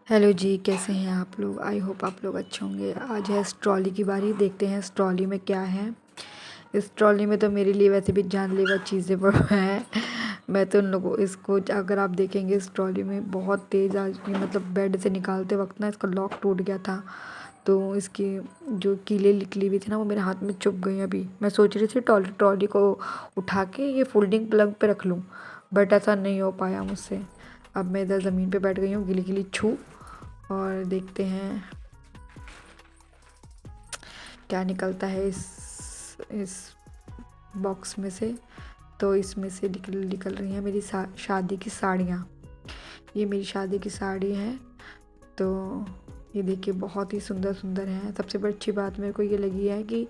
Hello जी, कैसे हैं आप लोग? आई होप आप लोग अच्छे होंगे। आज है इस ट्रॉली की बारी। देखते हैं इस ट्रॉली में क्या है। इस ट्रॉली में तो मेरे लिए वैसे भी जानलेवा चीज़ें हैं। मैं तो उन लोगों इसको अगर आप देखेंगे इस ट्रॉली में बहुत तेज़ आज मतलब बेड से निकालते वक्त ना इसका लॉक टूट गया था। तो इसकी जो कीलें निकली हुई थी ना वो मेरे हाथ में चुभ गई। अभी मैं सोच रही थी ट्रॉली को उठा के ये फोल्डिंग प्लग पे रख लूँ, बट ऐसा नहीं हो पाया मुझसे। अब मैं इधर ज़मीन पे बैठ गई हूँ गिली गिली छू, और देखते हैं क्या निकलता है इस बॉक्स में से। तो इसमें से निकल रही हैं मेरी शादी की साड़ियाँ। ये मेरी शादी की साड़ी है। तो ये देखिए बहुत ही सुंदर सुंदर हैं। सबसे बड़ी अच्छी बात मेरे को ये लगी है कि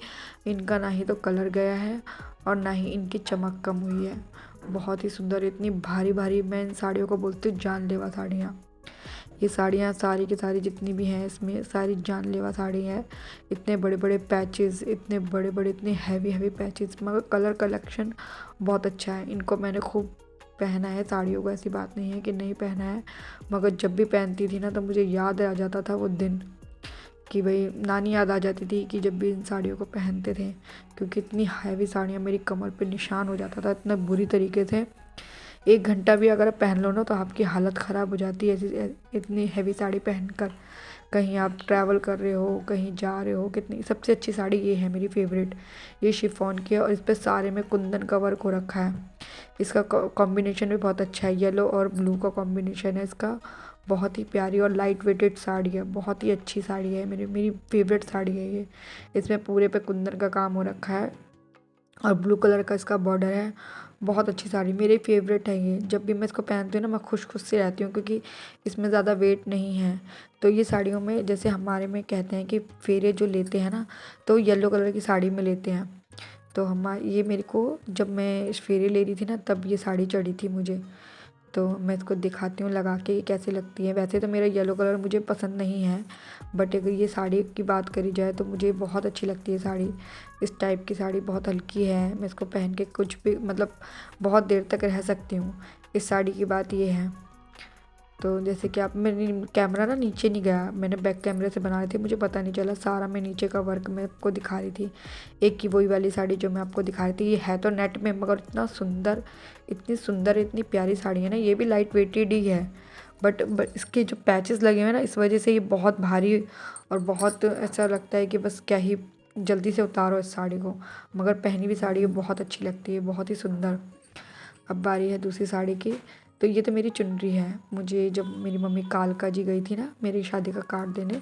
इनका ना ही तो कलर गया है और ना ही इनकी चमक कम हुई है। बहुत ही सुंदर, इतनी भारी भारी, मैं इन साड़ियों को बोलती हूँ जानलेवा साड़ियाँ। ये साड़ियाँ सारी की सारी जितनी भी हैं इसमें सारी जानलेवा साड़ी हैं। इतने बड़े बड़े पैचेस, इतने बड़े बड़े, इतने हैवी हैवी पैचेस, मगर कलर कलेक्शन बहुत अच्छा है। इनको मैंने खूब पहना है साड़ियों को, ऐसी बात नहीं है कि नहीं पहना है, मगर जब भी पहनती थी ना तो मुझे याद आ जाता था वो दिन कि भाई नानी याद आ जाती थी कि जब भी इन साड़ियों को पहनते थे। क्योंकि इतनी हैवी साड़ियाँ मेरी कमर पे निशान हो जाता था इतना बुरी तरीके से। 1 घंटा भी अगर पहन लो ना तो आपकी हालत ख़राब हो जाती है ऐसी इतनी हैवी साड़ी पहनकर। कहीं आप ट्रैवल कर रहे हो, कहीं जा रहे हो, कितनी सबसे अच्छी साड़ी ये है मेरी फेवरेट। ये शिफॉन की है और इस पर सारे में कुंदन का वर्क हो रखा है। इसका कॉम्बिनेशन भी बहुत अच्छा है, येलो और ब्लू का कॉम्बिनेशन है इसका। बहुत ही प्यारी और लाइट वेटेड साड़ी है, बहुत ही अच्छी साड़ी है, मेरी मेरी फेवरेट साड़ी है ये। इसमें पूरे पे कुंदन का काम हो रखा है और ब्लू कलर का इसका बॉर्डर है। बहुत अच्छी साड़ी, मेरी फेवरेट है ये। जब भी मैं इसको पहनती हूँ ना मैं खुश खुश सी रहती हूँ, क्योंकि इसमें ज़्यादा वेट नहीं है। तो ये साड़ियों में जैसे हमारे में कहते हैं कि फेरे जो लेते हैं ना तो येलो कलर की साड़ी में लेते हैं। तो ये मेरे को जब मैं फेरे ले रही थी ना तब ये साड़ी चढ़ी थी मुझे। तो मैं इसको दिखाती हूँ लगा के ये कैसी लगती है। वैसे तो मेरा येलो कलर मुझे पसंद नहीं है, बट अगर ये साड़ी की बात करी जाए तो मुझे बहुत अच्छी लगती है साड़ी। इस टाइप की साड़ी बहुत हल्की है, मैं इसको पहन के कुछ भी मतलब बहुत देर तक रह सकती हूँ। इस साड़ी की बात ये है। तो जैसे कि आप, मेरी कैमरा ना नीचे नहीं गया, मैंने बैक कैमरे से बना रही थी, मुझे पता नहीं चला, सारा मैं नीचे का वर्क मैं आपको दिखा रही थी। एक की वही वाली साड़ी जो मैं आपको दिखा रही थी, ये है तो नेट में मगर इतना सुंदर, इतनी सुंदर, इतनी प्यारी साड़ी है ना। ये भी लाइट वेटेड ही है, बट इसके जो पैचेस लगे हुए हैं ना इस वजह से ये बहुत भारी और बहुत ऐसा लगता है कि बस क्या ही जल्दी से उतारो इस साड़ी को। मगर पहनी हुई साड़ी बहुत अच्छी लगती है, बहुत ही सुंदर। अब बारी है दूसरी साड़ी की। तो ये तो मेरी चुनरी है। मुझे जब मेरी मम्मी कालका जी गई थी ना मेरी शादी का कार्ड देने,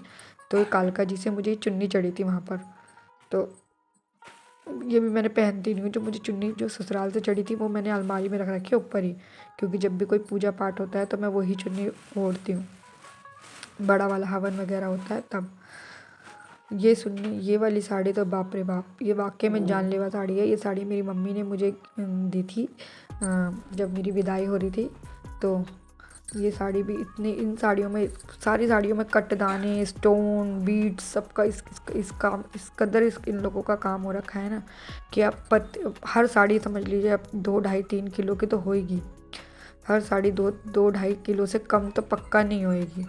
तो कालका जी से मुझे ये चुन्नी चढ़ी थी वहाँ पर। तो ये भी मैंने पहनती नहीं हूँ। जो मुझे चुन्नी जो ससुराल से चढ़ी थी वो मैंने अलमारी में रख रखी है ऊपर ही, क्योंकि जब भी कोई पूजा पाठ होता है तो मैं वही चुन्नी ओढ़ती हूँ, बड़ा वाला हवन वगैरह होता है तब। ये सुननी ये वाली साड़ी तो बाप रे बाप, ये वाकई में जानलेवा साड़ी है। ये साड़ी मेरी मम्मी ने मुझे दी थी जब मेरी विदाई हो रही थी। तो ये साड़ी भी इतने, इन साड़ियों में, सारी साड़ियों में कटदाने, स्टोन, बीड्स, सबका इस काम, इस कदर इन लोगों का काम हो रखा है ना कि आप हर साड़ी समझ लीजिए आप 2 ढाई 3 किलो की तो होएगी। हर साड़ी 2 2 ढाई किलो से कम तो पक्का नहीं होएगी,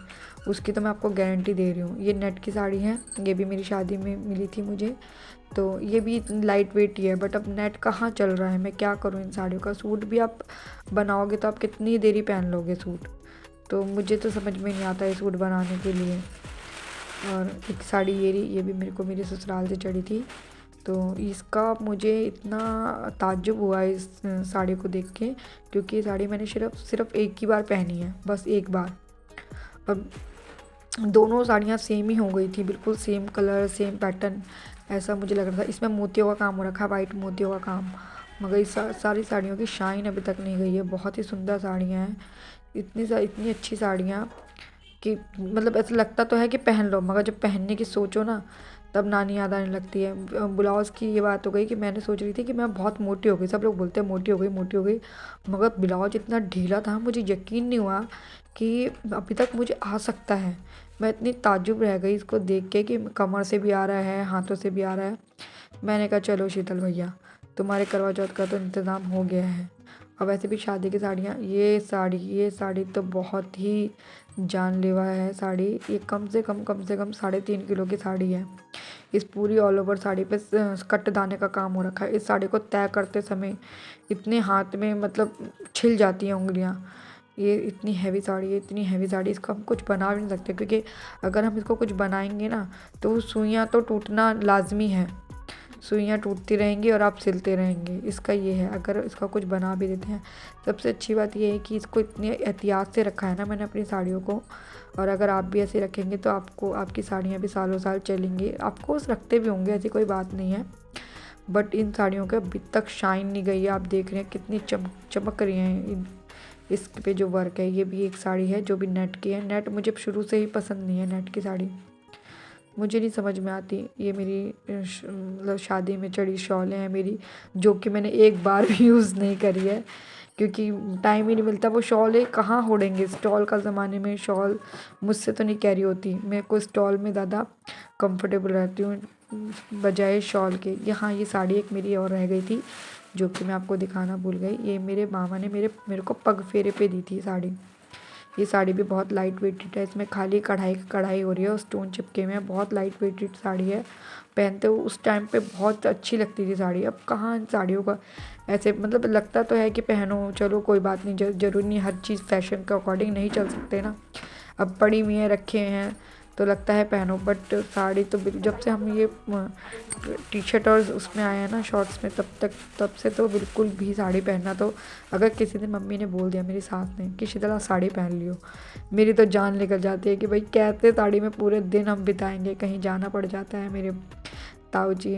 उसकी तो मैं आपको गारंटी दे रही हूँ। ये नेट की साड़ी है, ये भी मेरी शादी में मिली थी मुझे। तो ये भी लाइट वेट ही है, बट अब नेट कहाँ चल रहा है, मैं क्या करूँ इन साड़ियों का। सूट भी आप बनाओगे तो आप कितनी देरी पहन लोगे सूट, तो मुझे तो समझ में नहीं आता है सूट बनाने के लिए। और एक साड़ी ये भी मेरे को मेरे ससुराल से चढ़ी थी। तो इसका मुझे इतना ताज्जुब हुआ इस साड़ी को देख के, क्योंकि ये साड़ी मैंने सिर्फ एक ही बार पहनी है, बस एक बार। और दोनों साड़ियाँ सेम ही हो गई थी, बिल्कुल सेम कलर सेम पैटर्न, ऐसा मुझे लग रहा था। इसमें मोतियों का काम हो रखा है, वाइट मोतियों का काम, मगर इस सारी साड़ियों की शाइन अभी तक नहीं गई है। बहुत ही सुंदर साड़ियाँ हैं, इतनी अच्छी साड़ियाँ कि मतलब ऐसा लगता तो है कि पहन लो, मगर जब पहनने की सोचो ना तब नानी याद आने लगती है। ब्लाउज़ की ये बात हो गई कि मैंने सोच रही थी कि मैं बहुत मोटी हो गई, सब लोग बोलते हैं मोटी हो गई मोटी हो गई, मगर ब्लाउज इतना ढीला था मुझे यकीन नहीं हुआ कि अभी तक मुझे आ सकता है। मैं इतनी ताज्जुब रह गई इसको देख के कि कमर से भी आ रहा है, हाथों से भी आ रहा है। मैंने कहा चलो शीतल भैया, तुम्हारे करवा चौथ का तो इंतज़ाम हो गया है, और वैसे भी शादी की साड़ियाँ, ये साड़ी तो बहुत ही जानलेवा है साड़ी। ये कम से कम 3.5 किलो की साड़ी है। इस पूरी ऑल ओवर साड़ी पे कट दाने का काम हो रखा है। इस साड़ी को तय करते समय इतने हाथ में मतलब छिल जाती हैं उंगलियां। ये इतनी हैवी साड़ी है, इतनी हैवी साड़ी, इसको हम कुछ बना भी नहीं सकते, क्योंकि अगर हम इसको कुछ बनाएंगे ना तो सुइयाँ तो टूटना लाजमी है। सुइयाँ टूटती रहेंगी और आप सिलते रहेंगे। इसका ये है, अगर इसका कुछ बना भी देते हैं। सबसे अच्छी बात ये है कि इसको इतने एहतियात से रखा है ना मैंने अपनी साड़ियों को, और अगर आप भी ऐसे रखेंगे तो आपको आपकी साड़ियाँ भी सालों साल चलेंगी। आपको रखते भी होंगे, ऐसी कोई बात नहीं है, बट इन साड़ियों के अभी तक शाइन नहीं गई है। आप देख रहे हैं कितनी चमक रही हैं। इस पे जो वर्क है, ये भी एक साड़ी है जो भी नेट की है। नेट मुझे शुरू से ही पसंद नहीं है, नेट की साड़ी मुझे नहीं समझ में आती। ये मेरी मतलब शादी में चढ़ी शॉलें हैं मेरी, जो कि मैंने एक बार भी यूज़ नहीं करी है, क्योंकि टाइम ही नहीं मिलता। वो शॉलें कहाँ ओढ़ेंगे, स्टॉल का ज़माने में शॉल मुझसे तो नहीं कैरी होती। मेरे को स्टॉल में ज़्यादा कंफर्टेबल रहती हूँ बजाय शॉल के। यहाँ ये साड़ी एक मेरी और रह गई थी, जो कि मैं आपको दिखाना भूल गई। ये मेरे मामा ने मेरे को पग फेरे पे दी थी साड़ी। ये साड़ी भी बहुत लाइट वेटेड है। इसमें खाली कढ़ाई हो रही है और स्टोन चिपके हुए हैं। बहुत लाइट वेटेड साड़ी है। पहनते हो उस टाइम पे बहुत अच्छी लगती थी साड़ी। अब कहाँ इन साड़ियों का ऐसे मतलब लगता तो है कि पहनो, चलो कोई बात नहीं, जरूरी नहीं हर चीज़ फैशन के अकॉर्डिंग नहीं चल सकते ना। अब पड़ी हुई है, रखे हैं तो लगता है पहनो, बट साड़ी तो जब से हम ये टी शर्ट और उसमें आए हैं ना शॉर्ट्स में, तब से तो बिल्कुल भी साड़ी पहनना, तो अगर किसी दिन मम्मी ने बोल दिया, मेरी सास ने, कि शीतला साड़ी पहन लियो, मेरी तो जान निकल जाती है कि भाई कैसे साड़ी में पूरे दिन हम बिताएंगे। कहीं जाना पड़ जाता है मेरे ताऊ जी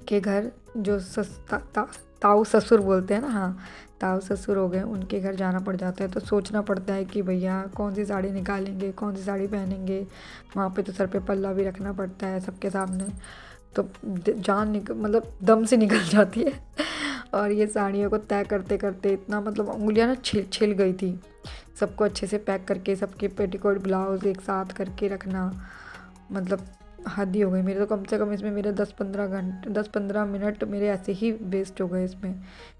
के घर, जो ताऊ ससुर बोलते हैं ना, हाँ ताऊ ससुर हो गए, उनके घर जाना पड़ जाता है, तो सोचना पड़ता है कि भैया कौन सी साड़ी निकालेंगे, कौन सी साड़ी पहनेंगे। वहाँ पे तो सर पे पल्ला भी रखना पड़ता है सबके सामने, तो जान मतलब दम से निकल जाती है। और ये साड़ियों को तय करते करते इतना मतलब उंगलियां ना छिल गई थी। सबको अच्छे से पैक करके, सबके पेटीकोट ब्लाउज एक साथ करके रखना, मतलब हद ही हो गई। मेरे तो कम से कम इसमें मेरे 10-15 मिनट मेरे ऐसे ही वेस्ट हो गए इसमें,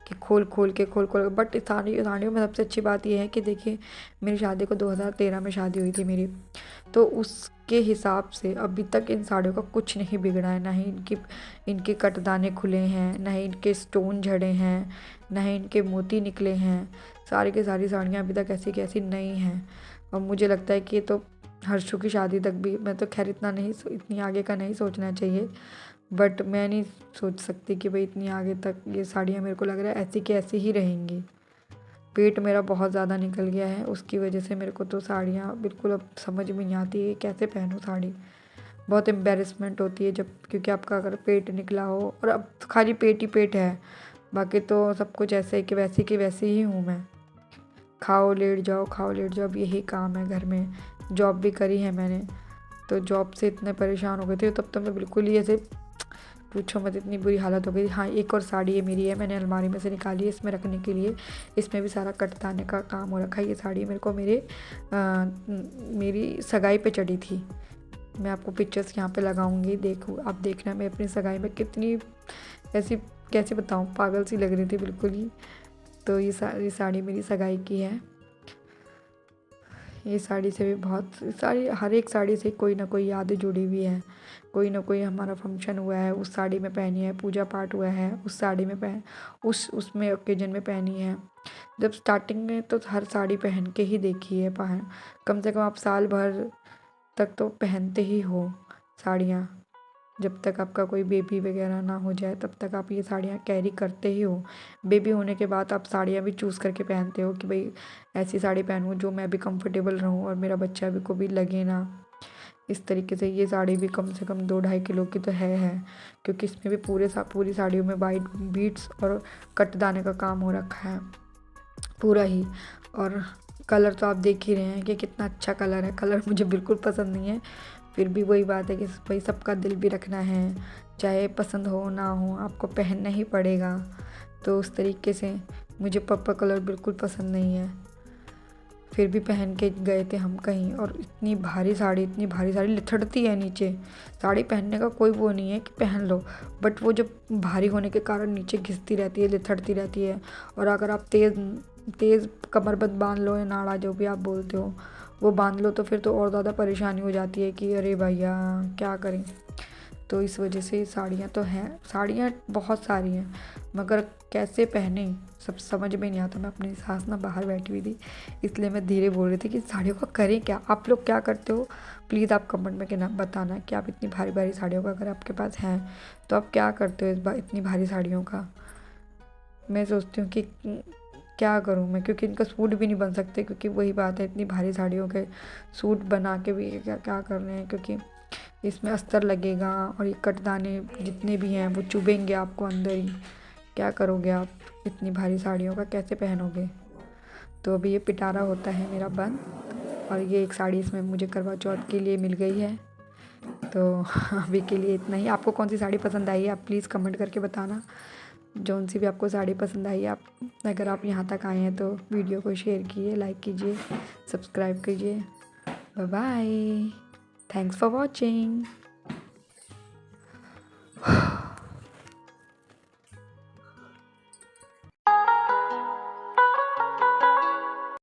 कि खोल के। बट साड़ियों में सबसे अच्छी बात यह है कि देखिए, मेरी शादी को 2013 में शादी हुई थी मेरी, तो उसके हिसाब से अभी तक इन साड़ियों का कुछ नहीं बिगड़ा है। ना ही इनके कटदाने खुले हैं, ना ही इनके स्टोन झड़े हैं, ना ही इनके मोती निकले हैं। सारी की सारी साड़ियाँ अभी तक ऐसी की ऐसी नई हैं। और मुझे लगता है कि ये तो हर्षू की शादी तक भी, मैं तो खैर इतनी आगे का नहीं सोचना चाहिए, बट मैं नहीं सोच सकती कि भाई इतनी आगे तक ये साड़ियाँ, मेरे को लग रहा है ऐसी की ऐसी ही रहेंगी। पेट मेरा बहुत ज़्यादा निकल गया है, उसकी वजह से मेरे को तो साड़ियाँ बिल्कुल अब समझ में नहीं आती है कैसे पहनूँ साड़ी। बहुत एम्बेरसमेंट होती है जब, क्योंकि आपका अगर पेट निकला हो, और अब खाली पेट ही पेट है, बाकी तो सब कुछ ऐसे कि वैसे ही हूँ मैं। खाओ लेट जाओ, अब यही काम है घर में। जॉब भी करी है मैंने, तो जॉब से इतने परेशान हो गए थे, तब तो मैं बिल्कुल ही ऐसे पूछो मत, इतनी बुरी हालत हो गई। हाँ, एक और साड़ी है मेरी, है मैंने अलमारी में से निकाली है इसमें रखने के लिए। इसमें भी सारा कटदाने का काम हो रखा है। ये साड़ी मेरे को मेरी सगाई पे चढ़ी थी। मैं आपको पिक्चर्स यहाँ पे लगाऊंगी, देखो आप देखना मैं अपनी सगाई में कितनी ऐसी, कैसे बताऊँ, पागल सी लग रही थी बिल्कुल ही। तो ये साड़ी मेरी सगाई की है। ये साड़ी से भी बहुत सारी, हर एक साड़ी से कोई ना कोई याद जुड़ी हुई है। कोई ना कोई हमारा फंक्शन हुआ है, उस साड़ी में पहनी है, पूजा पाठ हुआ है उस साड़ी में उसमें ओकेजन में पहनी है। जब स्टार्टिंग में तो हर साड़ी पहन के ही देखी है, कम से कम आप साल भर तक तो पहनते ही हो साड़ियाँ। जब तक आपका कोई बेबी वगैरह ना हो जाए तब तक आप ये साड़ियाँ कैरी करते ही हो। बेबी होने के बाद आप साड़ियाँ भी चूज़ करके पहनते हो कि भाई ऐसी साड़ी पहनूँ जो मैं भी कंफर्टेबल रहूँ और मेरा बच्चा भी को भी लगे ना। इस तरीके से ये साड़ी भी कम से कम 2-2.5 किलो की तो है, क्योंकि इसमें भी पूरी साड़ियों में वाइट बीड्स और कटदाने का काम हो रखा है पूरा ही। और कलर तो आप देख ही रहे हैं कि कितना अच्छा कलर है। कलर मुझे बिल्कुल पसंद नहीं है, फिर भी वही बात है कि भाई सबका दिल भी रखना है, चाहे पसंद हो ना हो आपको पहनना ही पड़ेगा। तो उस तरीके से मुझे पर्पल कलर बिल्कुल पसंद नहीं है। फिर भी पहन के गए थे हम कहीं, और इतनी भारी साड़ी लिथड़ती है नीचे। साड़ी पहनने का कोई वो नहीं है कि पहन लो, बट वो जब भारी होने के कारण नीचे घिसती रहती है, लिथड़ती रहती है। और अगर आप तेज़ कमरबंद बांध लो या नाड़ा जो भी आप बोलते हो वो बांध लो तो फिर तो और ज़्यादा परेशानी हो जाती है कि अरे भैया क्या करें। तो इस वजह से साड़ियाँ तो हैं, साड़ियाँ बहुत सारी हैं, मगर कैसे पहने सब समझ में नहीं आता। मैं अपनी सास ना बाहर बैठी हुई थी, इसलिए मैं धीरे बोल रही थी कि साड़ियों का करें क्या। आप लोग क्या करते हो प्लीज़ आप कमेंट में कहना बताना कि आप इतनी भारी भारी साड़ियों का अगर आपके पास हैं तो आप क्या करते हो इतनी भारी साड़ियों का। मैं सोचती हूँ कि क्या करूँ मैं, क्योंकि इनका सूट भी नहीं बन सकते, क्योंकि वही बात है इतनी भारी साड़ियों के सूट बना के भी क्या क्या कर रहे हैं, क्योंकि इसमें अस्तर लगेगा और ये कटदाने जितने भी हैं वो चुभेंगे आपको अंदर ही। क्या करोगे आप इतनी भारी साड़ियों का, कैसे पहनोगे। तो अभी ये पिटारा होता है मेरा बंद, और ये एक साड़ी इसमें मुझे करवा चौथ के लिए मिल गई है। तो अभी के लिए इतना ही। आपको कौन सी साड़ी पसंद आई है आप प्लीज़ कमेंट करके बताना। जौन सी भी आपको साड़ी पसंद आई है, आप अगर आप यहाँ तक आए हैं तो वीडियो को शेयर कीजिए, लाइक कीजिए, सब्सक्राइब कीजिए। Bye bye, thanks for watching.